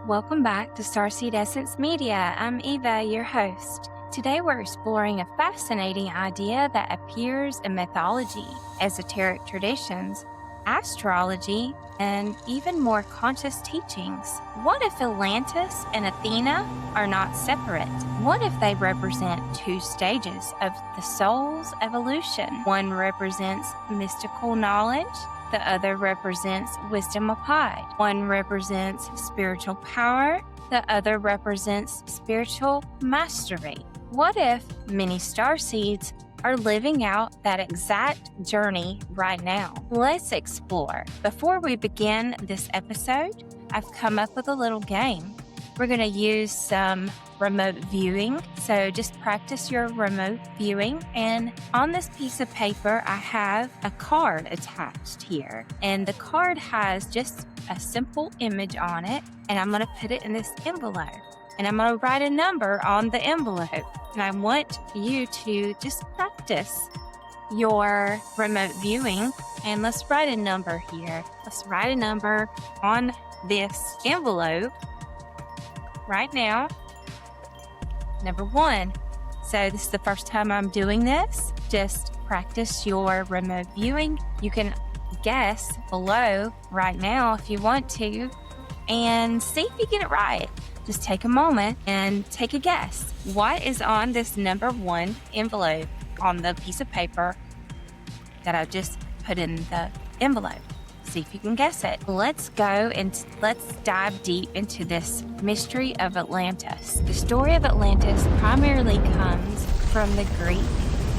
Welcome back to Starseed Essence Media. I'm Eva, your host. Today we're exploring a fascinating idea that appears in mythology, esoteric traditions, astrology, and even more conscious teachings. What if Atlantis and Athena are not separate? What if they represent two stages of the soul's evolution? One represents mystical knowledge, the other represents wisdom applied. One represents spiritual power, the other represents spiritual mastery. What if many starseeds are living out that exact journey right now? Let's explore. Before we begin this episode, I've come up with a little game. We're going to use some remote viewing. So just practice your remote viewing. And on this piece of paper, I have a card attached here. And the card has just a simple image on it. And I'm going to put it in this envelope. And I'm going to write a number on the envelope. And I want you to just practice your remote viewing. And let's write a number here. Let's write a number on this envelope right now. Number 1. So this is the first time I'm doing this. Just practice your remote viewing. You can guess below right now if you want to and see if you get it right. Just take a moment and take a guess. What is on this number 1 envelope on the piece of paper that I just put in the envelope? See if you can guess it. Let's go and let's dive deep into this mystery of Atlantis. The story of Atlantis primarily comes from the Greek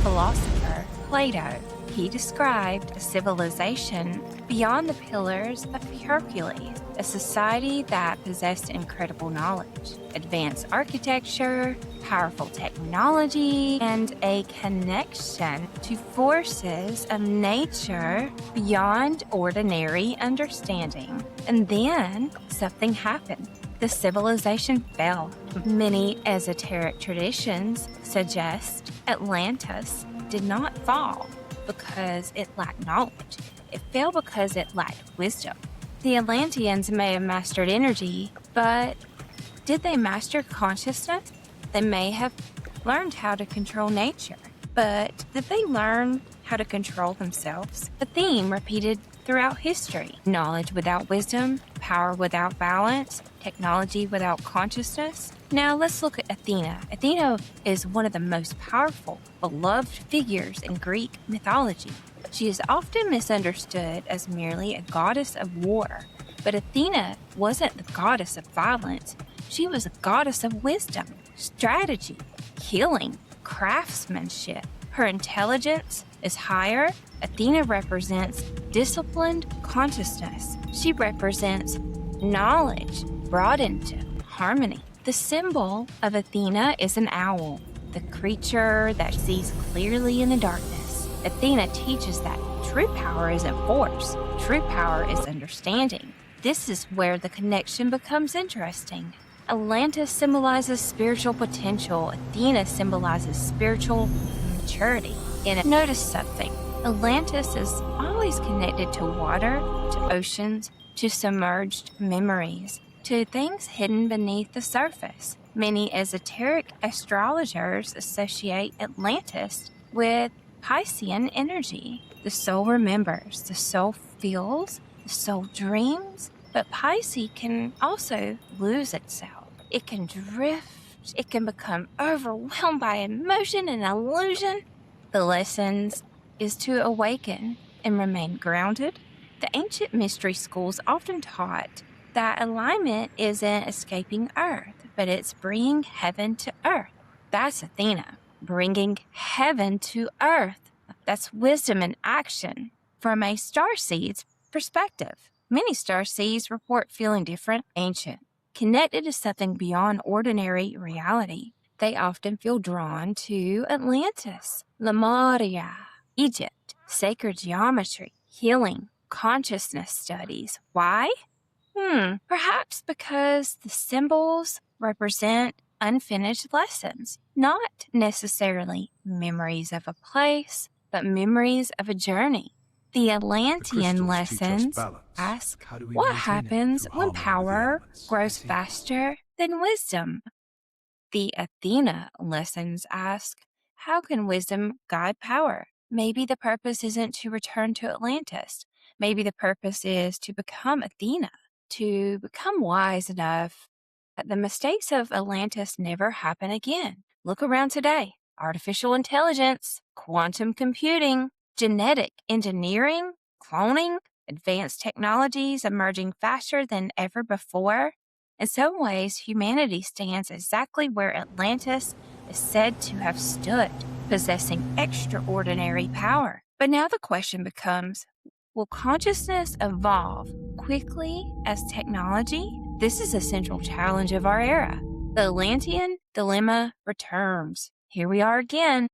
philosopher Plato. He described a civilization beyond the pillars of Hercules, a society that possessed incredible knowledge, advanced architecture, powerful technology, and a connection to forces of nature beyond ordinary understanding. And then something happened. The civilization fell. Many esoteric traditions suggest Atlantis did not fall because it lacked knowledge. It fell because it lacked wisdom. The Atlanteans may have mastered energy, but did they master consciousness? They may have learned how to control nature, but did they learn how to control themselves? A theme repeated throughout history. Knowledge without wisdom, power without balance, technology without consciousness. Now let's look at Athena. Athena is one of the most powerful, beloved figures in Greek mythology. She is often misunderstood as merely a goddess of war, but Athena wasn't the goddess of violence. She was a goddess of wisdom, strategy, healing, craftsmanship. Her intelligence is higher. Athena represents disciplined consciousness. She represents knowledge brought into harmony. The symbol of Athena is an owl, the creature that sees clearly in the darkness. Athena teaches that true power isn't force. True power is understanding. This is where the connection becomes interesting. Atlantis symbolizes spiritual potential. Athena symbolizes spiritual maturity. And notice something. Atlantis is always connected to water, to oceans, to submerged memories, to things hidden beneath the surface. Many esoteric astrologers associate Atlantis with Piscean energy. The soul remembers, the soul feels, the soul dreams, but Pisces can also lose itself. It can drift, it can become overwhelmed by emotion and illusion. The lessons is to awaken and remain grounded. The ancient mystery schools often taught that alignment isn't escaping Earth, but it's bringing heaven to Earth. That's Athena, bringing heaven to Earth. That's wisdom in action. From a starseed's perspective, many starseeds report feeling different, ancient, connected to something beyond ordinary reality. They often feel drawn to Atlantis, Lemuria, Egypt, sacred geometry, healing, consciousness studies. Why? Perhaps because the symbols represent unfinished lessons, not necessarily memories of a place, but memories of a journey. The The Atlantean crystals teach us lessons balance. ask, How do we what maintain it? happens Through when harmony with the power elements. grows I see. faster than wisdom? The Athena lessons ask, how can wisdom guide power? Maybe the purpose isn't to return to Atlantis. Maybe the purpose is to become Athena, to become wise enough that the mistakes of Atlantis never happen again. Look around today. Artificial intelligence, quantum computing, genetic engineering, cloning, advanced technologies emerging faster than ever before. In some ways, humanity stands exactly where Atlantis is said to have stood, possessing extraordinary power. But now the question becomes, will consciousness evolve quickly as technology? This is a central challenge of our era. The Atlantean dilemma returns. Here we are again.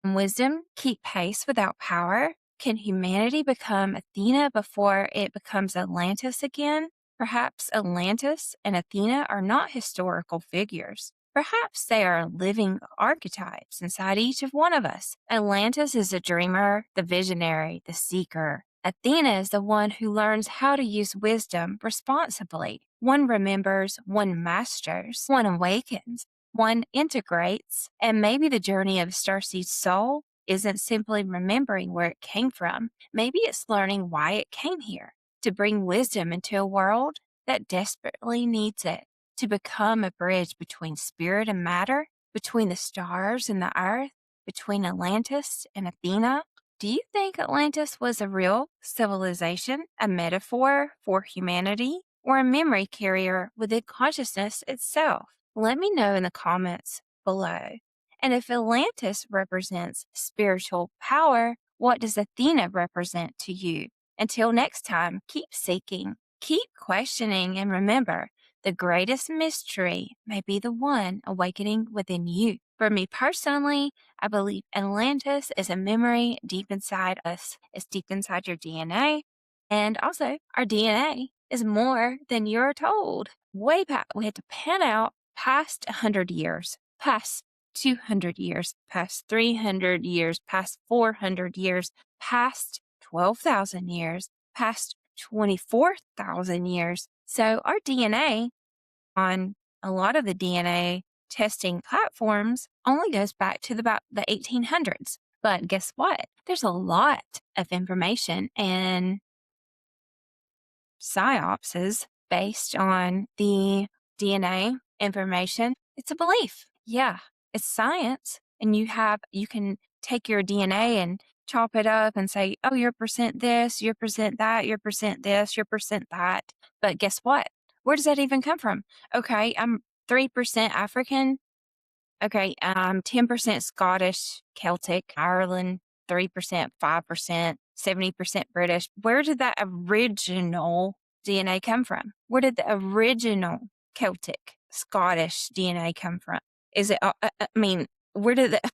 Can wisdom keep pace without power? Can humanity become Athena before it becomes Atlantis again? Perhaps Atlantis and Athena are not historical figures. Perhaps they are living archetypes inside each of one of us. Atlantis is the dreamer, the visionary, the seeker. Athena is the one who learns how to use wisdom responsibly. One remembers, one masters, one awakens, one integrates, and maybe the journey of Starseed's soul isn't simply remembering where it came from. Maybe it's learning why it came here, to bring wisdom into a world that desperately needs it, to become a bridge between spirit and matter, between the stars and the earth, between Atlantis and Athena. Do you think Atlantis was a real civilization, a metaphor for humanity, or a memory carrier within consciousness itself? Let me know in the comments below. And if Atlantis represents spiritual power, what does Athena represent to you? Until next time, keep seeking, keep questioning, and remember, the greatest mystery may be the one awakening within you. For me personally, I believe Atlantis is a memory deep inside us. It's deep inside your DNA. And also, our DNA is more than you're told. Way back, we had to pan out past 100 years, past 200 years, past 300 years, past 400 years, past 12,000 years, past 24,000 years. So our DNA on a lot of the DNA testing platforms only goes back to about the 1800s. But guess what? There's a lot of information and psyopses based on the DNA information. It's a belief. Yeah, it's science. And you can take your DNA and chop it up and say, oh, you're percent this, you're percent that, you're percent this, you're percent that. But guess what? Where does that even come from? Okay, I'm 3% African. Okay, 10% Scottish, Celtic, Ireland, 3%, 5%, 70% British. Where did that original DNA come from? Where did the original Celtic, Scottish DNA come from? Is it, where did it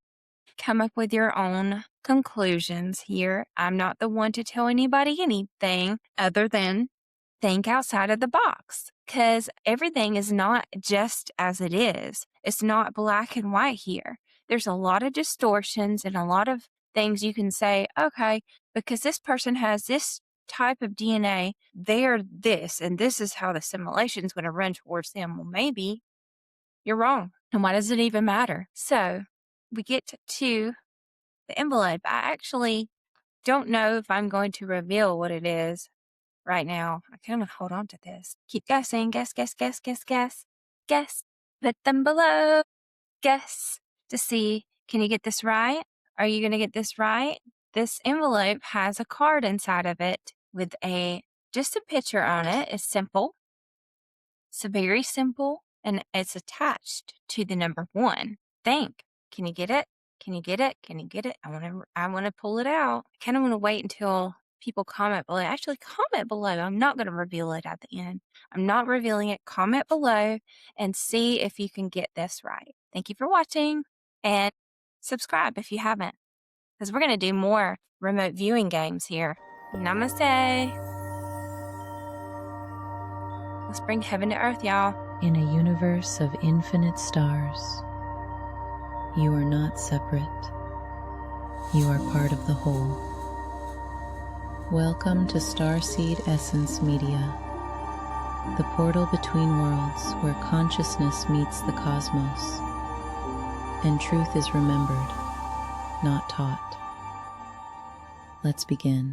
come up with your own conclusions here? I'm not the one to tell anybody anything other than think outside of the box, because everything is not just as it is. It's not black and white here. There's a lot of distortions and a lot of things you can say, okay, because this person has this type of DNA, they're this, and this is how the simulation is going to run towards them. Well, maybe you're wrong. And why does it even matter? So we get to the envelope. I actually don't know if I'm going to reveal what it is right now. I kind of hold on to this. Keep guessing. Guess, guess, guess, guess, guess, guess. Put them below. Guess to see, can you get this right? Are you going to get this right? This envelope has a card inside of it with just a picture on it. It's simple. It's very simple, and it's attached to the number 1. Think. Can you get it? Can you get it? Can you get it? I want to pull it out. I kind of want to wait until people comment below. Actually, comment below. I'm not going to reveal it at the end. I'm not revealing it. Comment below and see if you can get this right. Thank you for watching, and subscribe if you haven't, because we're going to do more remote viewing games here. Namaste. Let's bring heaven to earth, y'all. In a universe of infinite stars, you are not separate. You are part of the whole. Welcome to Starseed Essence Media, the portal between worlds where consciousness meets the cosmos, and truth is remembered, not taught. Let's begin.